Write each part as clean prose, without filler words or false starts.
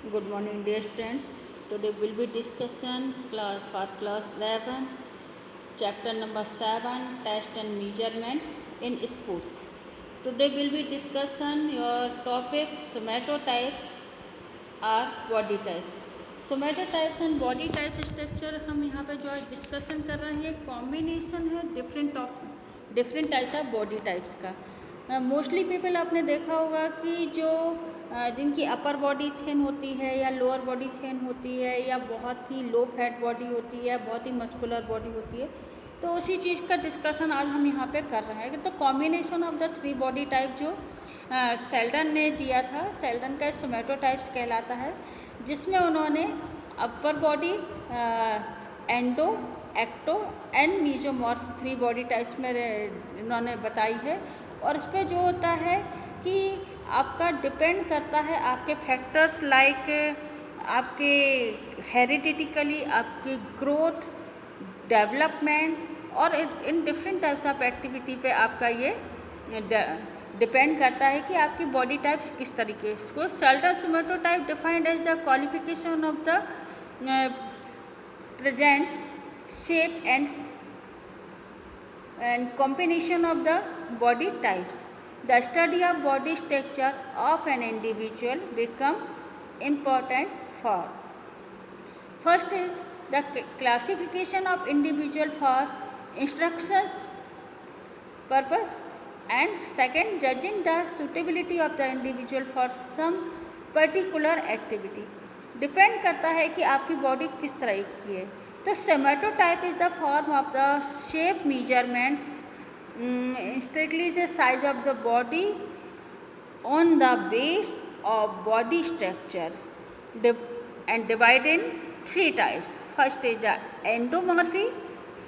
Good morning, dear students. Today we'll be discussing class 11, chapter number 7, test and measurement in sports. Today we'll be discussing your topic somatotypes or body types. Somatotypes and body type structure हम यहाँ पे जो discussion कर रहे हैं combination है different types of body types का। Mostly people आपने देखा होगा कि जो जिनकी अपर बॉडी थिन होती है या लोअर बॉडी थिन होती है या बहुत ही लो फैट बॉडी होती है, बहुत ही मस्कुलर बॉडी होती है, तो उसी चीज़ का डिस्कशन आज हम यहाँ पे कर रहे हैं। तो combination of the 3 body type जो सेल्डन ने दिया था, सेल्डन का सोमैटोटाइप्स कहलाता है, जिसमें उन्होंने upper body, endo, ecto and mesomorph 3 body types में उन्होंने बताई है। और इस पर जो होता है कि आपका डिपेंड करता है आपके फैक्टर्स लाइक आपके हेरिडिटिकली आपकी ग्रोथ, डेवलपमेंट और in different types of activity पे आपका ये डिपेंड करता है कि आपकी बॉडी टाइप्स किस तरीके से। इसको Sheldon somatotype defined as the qualification of the presents shape and combination of the body types. The study of body structure of an individual become important for. First is the classification of individual for instructions purpose, and second judging the suitability of the individual for some particular activity. Depend करता है कि आपकी body किस तरह की है। तो somatotype is the form of the shape measurements strictly the size of the body on the base of body structure and divide in 3 types. First is the endomorphy,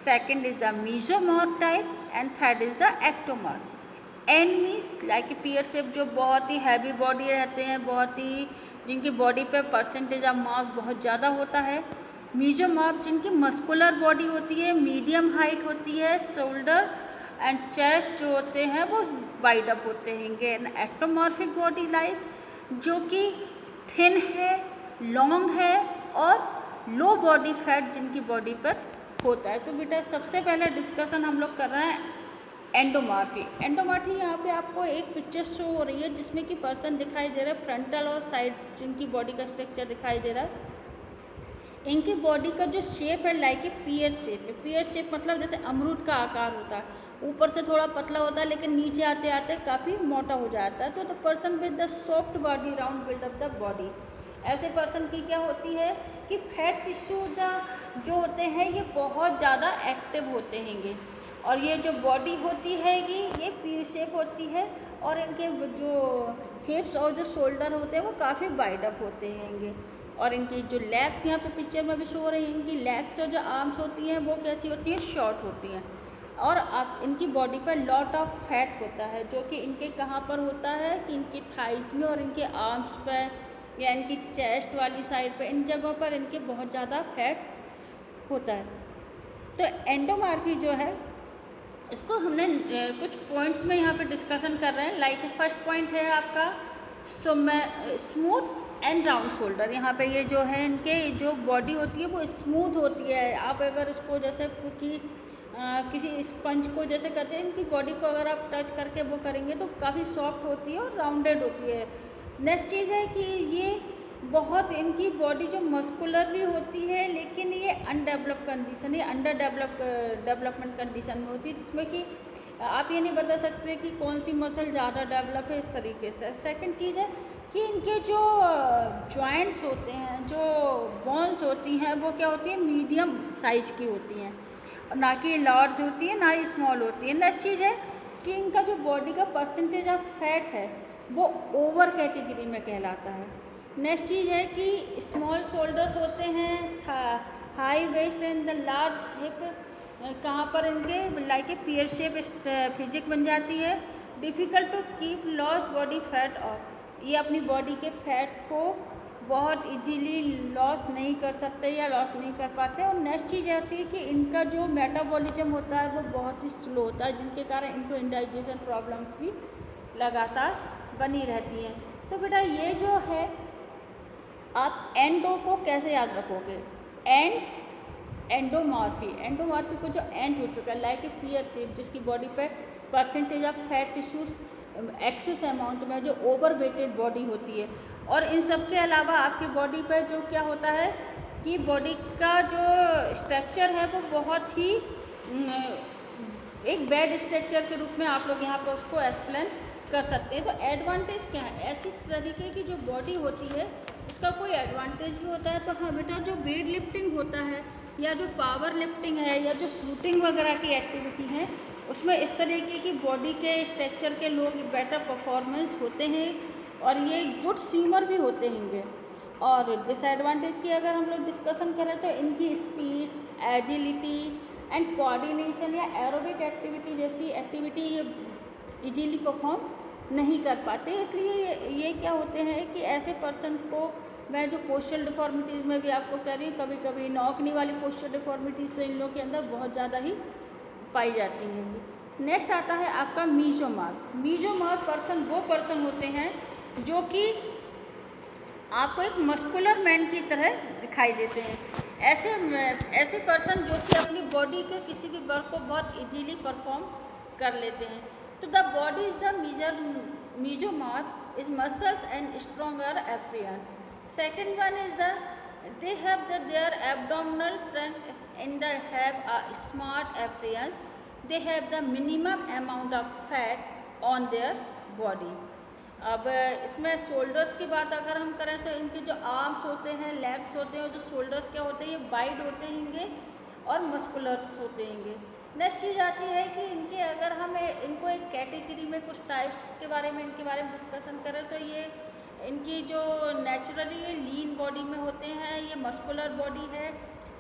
second is the mesomorph type and third is the ectomorph. And means like pear shape, जो बहुत ही heavy body रहते हैं, बहुत ही जिनकी body पे percentage of mass बहुत ज़्यादा होता है। मेसोमॉर्फ जिनकी मस्कुलर बॉडी होती है, मीडियम हाइट होती है, शोल्डर एंड चेस्ट जो होते हैं वो वाइड अप होते हैं। एक्टोमॉर्फिक बॉडी लाइक जो कि थिन है, लॉन्ग है और लो बॉडी फैट जिनकी बॉडी पर होता है। तो बेटा सबसे पहले डिस्कशन हम लोग कर रहे हैं एंडोमॉर्फी। एंडोमॉर्फी यहाँ पे आपको एक पिक्चर शो हो रही है जिसमें कि पर्सन दिखाई दे रहा है, फ्रंटल और साइड जिनकी बॉडी का स्ट्रक्चर दिखाई दे रहा है। इनकी बॉडी का जो शेप है लाइक ए पियर शेप है। पियर शेप मतलब जैसे अमरूद का आकार होता है, ऊपर से थोड़ा पतला होता है लेकिन नीचे आते आते काफ़ी मोटा हो जाता है। तो the person with the soft body round build up the body. ऐसे पर्सन की क्या होती है कि फैट टिश्यू जो होते हैं ये बहुत ज़्यादा एक्टिव होते हैंगे, और ये जो बॉडी होती हैगी ये पी शेप होती है, और इनके जो हिप्स और जो शोल्डर होते हैं वो काफ़ी वाइड अप होते हैंगे। और इनकी जो लेग्स यहाँ पे पिक्चर में भी शो हो रही हैं, इनकी लेग्स और जो आर्म्स होती हैं वो कैसी होती हैं, शॉर्ट होती हैं। और इनकी बॉडी पर लॉट ऑफ फैट होता है, जो कि इनके कहाँ पर होता है कि इनकी थाइस में और इनके आर्म्स पर या इनकी चेस्ट वाली साइड पर, इन जगहों पर इनके बहुत ज़्यादा फैट होता है। तो एंडोमॉर्फी जो है इसको हमने कुछ पॉइंट्स में यहाँ पे डिस्कशन कर रहे हैं। लाइक फर्स्ट पॉइंट है आपका स्मूथ एंड राउंड शोल्डर। यहाँ पे ये जो है इनके जो बॉडी होती है वो स्मूथ होती है। आप अगर इसको जैसे कि किसी स्पंज को जैसे कहते हैं, इनकी बॉडी को अगर आप टच करके वो करेंगे तो काफ़ी सॉफ्ट होती है और राउंडेड होती है। नेक्स्ट चीज़ है कि ये बहुत इनकी बॉडी जो मस्कुलर भी होती है, लेकिन ये अनडेवलप कंडीशन, ये अंडर डेवलपमेंट कंडीशन में होती है, जिसमें कि आप ये नहीं बता सकते कि कौन सी मसल ज़्यादा डेवलप है इस तरीके से। सेकंड चीज़ है कि इनके जो जॉइंट्स होते हैं, जो बोन्स होती हैं वो क्या होती है, मीडियम साइज की होती हैं, ना कि लार्ज होती है ना ही स्मॉल होती है। नेक्स्ट चीज़ है कि इनका जो बॉडी का परसेंटेज ऑफ फैट है वो ओवर कैटेगरी में कहलाता है। नेक्स्ट चीज़ है कि स्मॉल शोल्डर्स होते हैं, high waist and the large hip, कहाँ पर इनके like a pear shape physique बन जाती है। Difficult to keep loss body fat off, ये अपनी बॉडी के फैट को बहुत इजीली लॉस नहीं कर सकते या लॉस नहीं कर पाते। और नेक्स्ट चीज़ आती है कि इनका जो मेटाबॉलिज्म होता है वो बहुत ही स्लो होता है, जिनके कारण इनको इंडाइजेशन प्रॉब्लम्स भी लगातार बनी रहती हैं। तो बेटा ये जो है आप एंडो को कैसे याद रखोगे? एंडोमॉर्फी को जो एंड हो चुका है, लाइक ए पियर शेप, जिसकी बॉडी पे percentage of fat tissues excess amount में जो ओवर वेटेड बॉडी होती है। और इन सब के अलावा आपकी बॉडी पे जो क्या होता है कि बॉडी का जो स्ट्रक्चर है वो बहुत ही एक बेड स्ट्रक्चर के रूप में आप लोग यहाँ पर उसको एक्सप्लेन कर सकते हैं। तो एडवांटेज क्या है? ऐसी तरीके की जो बॉडी होती है उसका कोई एडवांटेज भी होता है। तो हाँ बेटा, जो वेट लिफ्टिंग होता है या जो पावर लिफ्टिंग है या जो शूटिंग वगैरह की एक्टिविटी है, उसमें इस तरीके की बॉडी के स्ट्रक्चर के लोग बेटर परफॉर्मेंस होते हैं और ये गुड स्विमर भी होते होंगे। और डिसएडवांटेज की अगर हम लोग डिस्कशन करें तो इनकी स्पीड, एजिलिटी एंड कोऑर्डिनेशन या एरोबिक एक्टिविटी जैसी एक्टिविटी ये इजीली परफॉर्म नहीं कर पाते। इसलिए ये क्या होते हैं कि ऐसे पर्सन्स को, मैं जो पोस्चरल डिफॉर्मिटीज़ में भी आपको कह रही हूँ, कभी कभी नौकनी वाली पोस्चरल डिफॉर्मिटीज़ तो इन लोगों के अंदर बहुत ज़्यादा ही पाई जाती हैं। नेक्स्ट आता है आपका मीजोमॉर्फ। मीजोमॉर्फ पर्सन वो पर्सन होते हैं जो कि आपको एक मस्कुलर मैन की तरह दिखाई देते हैं। ऐसे पर्सन जो कि अपनी बॉडी के किसी भी वर्क को बहुत इजीली परफॉर्म कर लेते हैं। तो the body is the mesomorph is muscles and stronger appearance. Second one is they have their abdominal trunk and they have a smart appearance. They have the minimum amount of fat on their body. अब इसमें shoulders की बात अगर हम करें तो इनके जो आर्म्स होते हैं, लेग्स होते हैं, और जो शोल्डर्स क्या होते हैं ये वाइड होते होंगे और मस्कुलर्स होते होंगे। नेक्स्ट चीज़ आती है कि इनके अगर हम इनको एक कैटेगरी में कुछ टाइप्स के बारे में इनके बारे में डिस्कशन करें तो ये इनकी जो नेचुरली लीन बॉडी में होते हैं, ये मस्कुलर बॉडी है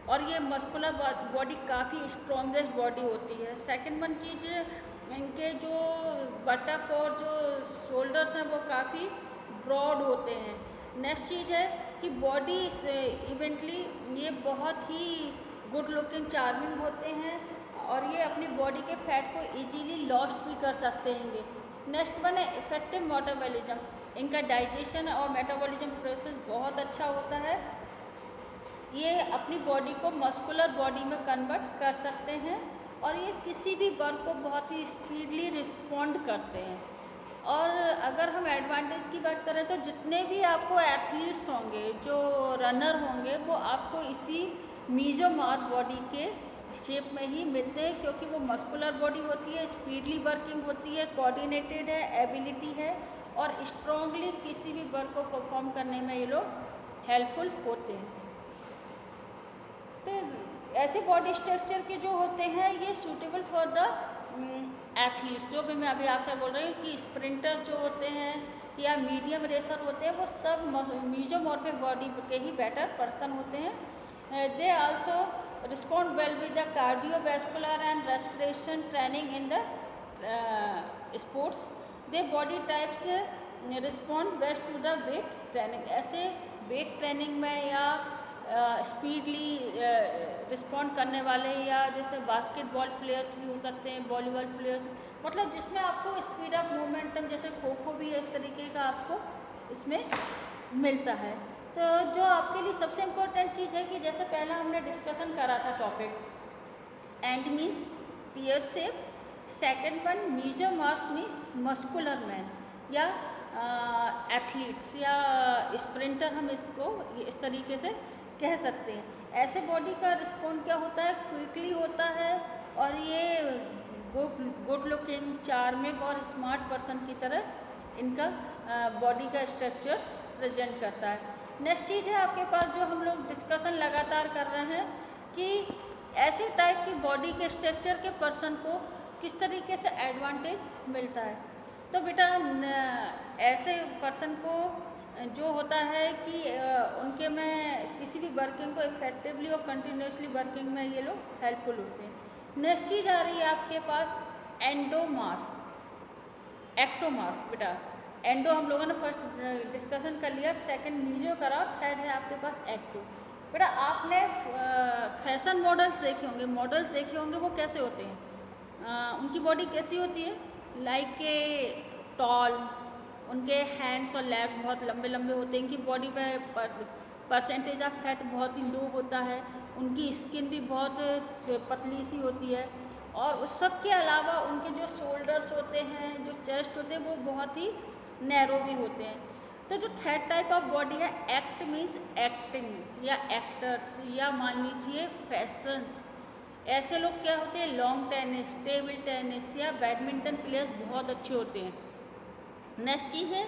और ये मस्कुलर बॉडी काफ़ी स्ट्रॉन्गेस्ट बॉडी होती है। सेकंड वन चीज़, इनके जो बटक और जो शोल्डर्स हैं वो काफ़ी ब्रॉड होते हैं। नेक्स्ट चीज़ है कि बॉडी इवेंटली ये बहुत ही गुड लुकिंग, चार्मिंग होते हैं और ये अपनी बॉडी के फैट को इजीली लॉस्ट भी कर सकते हैं। नेक्स्ट वन है इफेक्टिव मेटाबॉलिज्म। इनका डाइजेशन और मेटाबॉलिज्म प्रोसेस बहुत अच्छा होता है। ये अपनी बॉडी को मस्कुलर बॉडी में कन्वर्ट कर सकते हैं और ये किसी भी वर्क को बहुत ही स्पीडली रिस्पॉन्ड करते हैं। और अगर हम एडवांटेज की बात करें तो जितने भी आपको एथलीट्स होंगे, जो रनर होंगे, वो आपको इसी मीजोमॉर्फ बॉडी के शेप में ही मिलते हैं, क्योंकि वो मस्कुलर बॉडी होती है, स्पीडली वर्किंग होती है, कोऑर्डिनेटेड है, एबिलिटी है और स्ट्रॉन्गली किसी भी वर्क को परफॉर्म करने में ये लोग हेल्पफुल होते हैं। तो ऐसे बॉडी स्ट्रक्चर के जो होते हैं ये सूटेबल फॉर द एथलीट्स। जो भी मैं अभी आपसे बोल रही हूँ कि स्प्रिंटर्स जो होते हैं या मीडियम रेसर होते हैं, वो सब मीजोमॉर्फिक बॉडी के ही बेटर पर्सन होते हैं। They also respond well with the cardiovascular and respiration training in the sports. Their body types respond best to the weight training. ऐसे weight training में या स्पीडली रिस्पॉन्ड करने वाले, या जैसे बास्केटबॉल प्लेयर्स भी हो सकते हैं, वॉलीबॉल प्लेयर्स, मतलब जिसमें आपको स्पीड ऑफ मोमेंटम, जैसे खो खो भी है, इस तरीके का आपको इसमें मिलता है। तो जो आपके लिए सबसे इम्पोर्टेंट चीज़ है कि जैसे पहला हमने डिस्कशन करा था topic, and means peer shape, second one mesomorph means muscular man या एथलीट्स या स्प्रिंटर, हम इसको इस तरीके से कह सकते हैं। ऐसे बॉडी का रिस्पॉन्ड क्या होता है, क्विकली होता है और ये गुड लुकिंग, चार्मिंग और स्मार्ट पर्सन की तरह इनका बॉडी का स्ट्रक्चर्स प्रेजेंट करता है। नेक्स्ट चीज़ है आपके पास जो हम लोग डिस्कशन लगातार कर रहे हैं कि ऐसे टाइप की बॉडी के स्ट्रक्चर के पर्सन को किस तरीके से एडवांटेज मिलता है। तो बेटा ऐसे पर्सन को जो होता है कि उनके में किसी भी वर्किंग को इफेक्टिवली और कंटिन्यूसली वर्किंग में ये लोग हेल्पफुल होते हैं। नेक्स्ट चीज़ आ रही है आपके पास एंडोमॉर्फ, एक्टोमॉर्फ। बेटा एंडो हम लोगों ने फर्स्ट डिस्कशन कर लिया, सेकंड मीजो करा, थर्ड है आपके पास एक्टो। बेटा आपने फैशन मॉडल्स देखे होंगे, वो कैसे होते हैं, उनकी बॉडी कैसी होती है, लाइक ए टॉल, उनके हैंड्स और लेग बहुत लंबे लंबे होते हैं, इनकी बॉडी पे परसेंटेज ऑफ फैट बहुत ही लो होता है, उनकी स्किन भी बहुत पतली सी होती है, और उस सब के अलावा उनके जो शोल्डर्स होते हैं, जो चेस्ट होते हैं, वो बहुत ही नैरो भी होते हैं। तो जो थर्ड टाइप ऑफ बॉडी है, एक्ट मीन्स एक्टिंग या एक्टर्स, या मान लीजिए फैशंस, ऐसे लोग क्या होते हैं, लॉन्ग टेनिस, टेबल टेनिस या बैडमिंटन प्लेयर्स बहुत अच्छे होते हैं। नेक्स्ट चीज़ है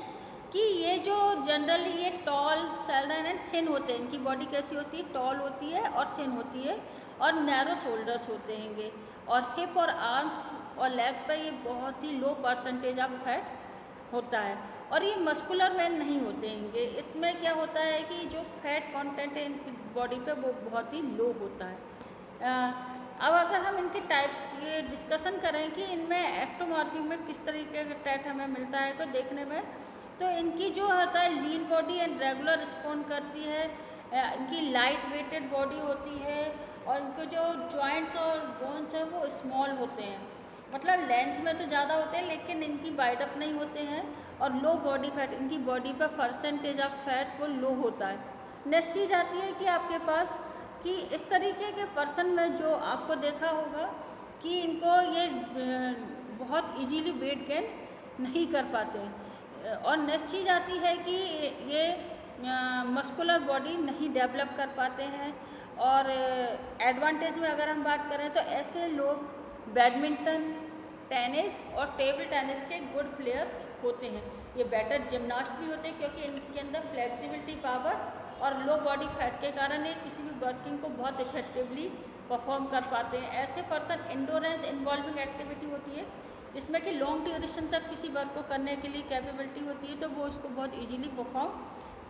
कि ये जो जनरली ये टॉल, सैलन एंड थिन होते हैं, इनकी बॉडी कैसी होती है, टॉल होती है और थिन होती है, और नैरो शोल्डर्स होते हैंगे, और हिप और आर्म्स और लेग पे ये बहुत ही लो परसेंटेज ऑफ फैट होता है, और ये मस्कुलर मैन नहीं होते हैंगे। इसमें क्या होता है कि जो फैट कंटेंट है इनकी बॉडी पे वो बहुत ही लो होता है। अब अगर हम इनके टाइप्स की डिस्कशन करें कि इनमें एक्टोमॉर्फी में किस तरीके का टैट हमें मिलता है को देखने में, तो इनकी जो होता है lean body and regular respond करती है, इनकी लाइट वेटेड बॉडी होती है, और इनके जो जॉइंट्स और बोन्स हैं वो स्मॉल होते हैं, मतलब लेंथ में तो ज़्यादा होते हैं लेकिन इनकी वाइड अप नहीं होते हैं, और लो बॉडी फैट, इनकी बॉडी पर परसेंटेज ऑफ फैट वो लो होता है। नेक्स्ट चीज़ आती है कि आपके पास कि इस तरीके के पर्सन में जो आपको देखा होगा कि इनको ये बहुत इजीली वेट गेन नहीं कर पाते, और नेक्स्ट चीज़ आती है कि ये मस्कुलर बॉडी नहीं डेवलप कर पाते हैं। और एडवांटेज में अगर हम बात करें तो ऐसे लोग बैडमिंटन, टेनिस और टेबल टेनिस के गुड प्लेयर्स होते हैं। ये बेटर जिम्नास्ट भी होते हैं क्योंकि इनके अंदर फ्लेक्सिबिलिटी पावर और लो बॉडी फैट के कारण ये किसी भी वर्किंग को बहुत इफेक्टिवली परफॉर्म कर पाते हैं। ऐसे पर्सन इंडोरेंस इन्वॉल्विंग एक्टिविटी होती है जिसमें कि लॉन्ग ड्यूरेशन तक किसी वर्क को करने के लिए कैपेबिलिटी होती है, तो वो इसको बहुत इजीली परफॉर्म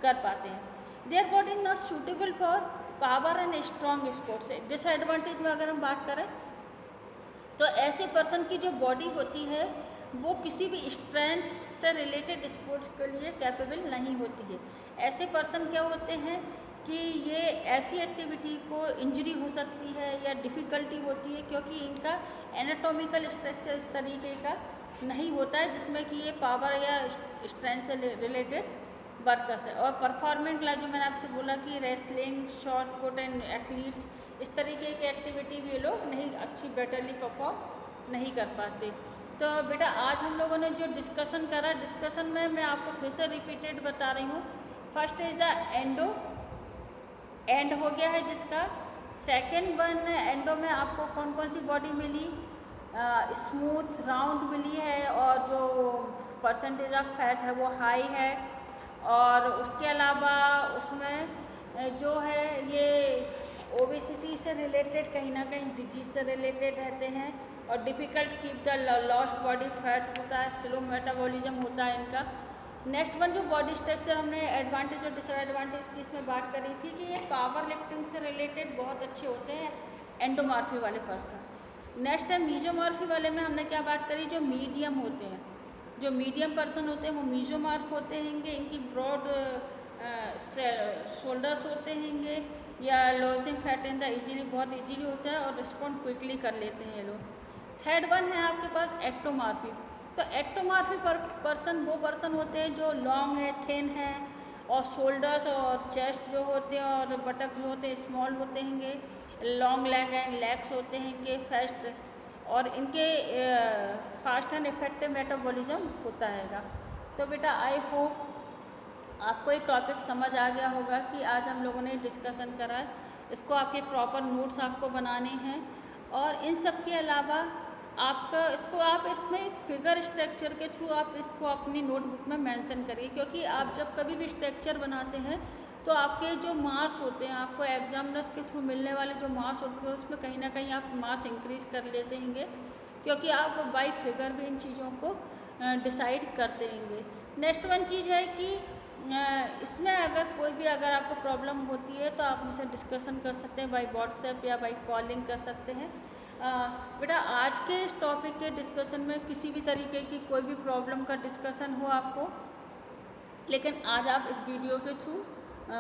कर पाते हैं। Their body not suitable for power and strong sports. Disadvantage में अगर हम बात करें तो ऐसे पर्सन की जो बॉडी होती है वो किसी भी स्ट्रेंथ से रिलेटेड स्पोर्ट्स के लिए कैपेबल नहीं होती है। ऐसे पर्सन क्या होते हैं कि ये ऐसी एक्टिविटी को इंजरी हो सकती है या डिफ़िकल्टी होती है क्योंकि इनका एनाटॉमिकल स्ट्रक्चर इस तरीके का नहीं होता है जिसमें कि ये पावर या स्ट्रेंथ से रिलेटेड वर्कर्स है। और परफॉर्मेंस ला जो मैंने आपसे बोला कि wrestling, short put and athletes, इस तरीके की एक्टिविटी भी ये लोग नहीं अच्छी बेटरली परफॉर्म नहीं कर पाते। तो बेटा आज हम लोगों ने जो डिस्कशन करा, डिस्कशन में मैं आपको फिर से रिपीटेड बता रही हूँ। First is the endo, and हो गया है जिसका। सेकेंड वन, एंडो में आपको कौन कौन सी बॉडी मिली, स्मूथ राउंड मिली है और जो परसेंटेज ऑफ फैट है वो हाई है, और उसके अलावा उसमें जो है ये ओबेसिटी से रिलेटेड कहीं ना कहीं डिजीज से रिलेटेड रहते हैं, और difficult keep the lost body fat होता है, स्लो मेटाबॉलिज्म होता है इनका। नेक्स्ट वन जो बॉडी स्ट्रक्चर हमने एडवांटेज और डिसएडवांटेज की इसमें बात करी थी कि ये पावर लिफ्टिंग से रिलेटेड बहुत अच्छे होते हैं एंडोमॉर्फी वाले पर्सन। नेक्स्ट है मीजोमॉर्फी वाले में हमने क्या बात करी, जो मीडियम होते हैं, जो मीडियम पर्सन होते हैं वो मीजोमॉर्फ होते हैंगे, इनकी ब्रॉड शोल्डर्स होते हैंगे या lodging fat in the easily, बहुत इजीली होता है और रिस्पॉन्ड क्विकली कर लेते हैं ये लोग। थर्ड वन है आपके पास एक्टोमॉर्फी। तो एक्टोमॉर्फी पर्सन वो पर्सन होते हैं जो लॉन्ग है, थिन है, और शोल्डर्स और चेस्ट जो होते हैं और बटक जो होते हैं स्मॉल होते हैंगे, लॉन्ग लेग एंड लेग्स होते हैंगे फास्ट, और इनके फास्ट एंड इफेक्टिव मेटाबॉलिज्म होता हैगा। तो बेटा आई होप आपको ये टॉपिक समझ आ गया होगा कि आज हम लोगों ने डिस्कशन करा है, इसको आपके प्रॉपर नोट्स आपको बनाने हैं, और इन सब के अलावा आपका इसको आप इसमें एक फिगर स्ट्रक्चर के थ्रू आप इसको अपनी नोटबुक में मेंशन करिए, क्योंकि आप जब कभी भी स्ट्रक्चर बनाते हैं तो आपके जो मार्क्स होते हैं, आपको एग्जामिनर्स के थ्रू मिलने वाले जो मार्क्स होते हैं उसमें कहीं ना कहीं आप मार्क्स इंक्रीज कर लेते हैंगे, क्योंकि आप बाई फिगर भी इन चीज़ों को डिसाइड करते हैंगे। नेक्स्ट वन चीज़ है कि इसमें अगर कोई भी अगर आपको प्रॉब्लम होती है तो आप मुझसे डिस्कशन कर सकते हैं, बाई व्हाट्सएप या बाई कॉलिंग कर सकते हैं। बेटा आज के इस टॉपिक के डिस्कशन में किसी भी तरीके की कोई भी प्रॉब्लम का डिस्कशन हो आपको, लेकिन आज आप इस वीडियो के थ्रू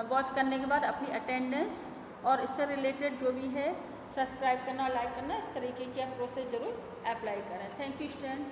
वॉच करने के बाद अपनी अटेंडेंस और इससे रिलेटेड जो भी है सब्सक्राइब करना, लाइक करना, इस तरीके की आप प्रोसेस ज़रूर अप्लाई करें। Thank you students.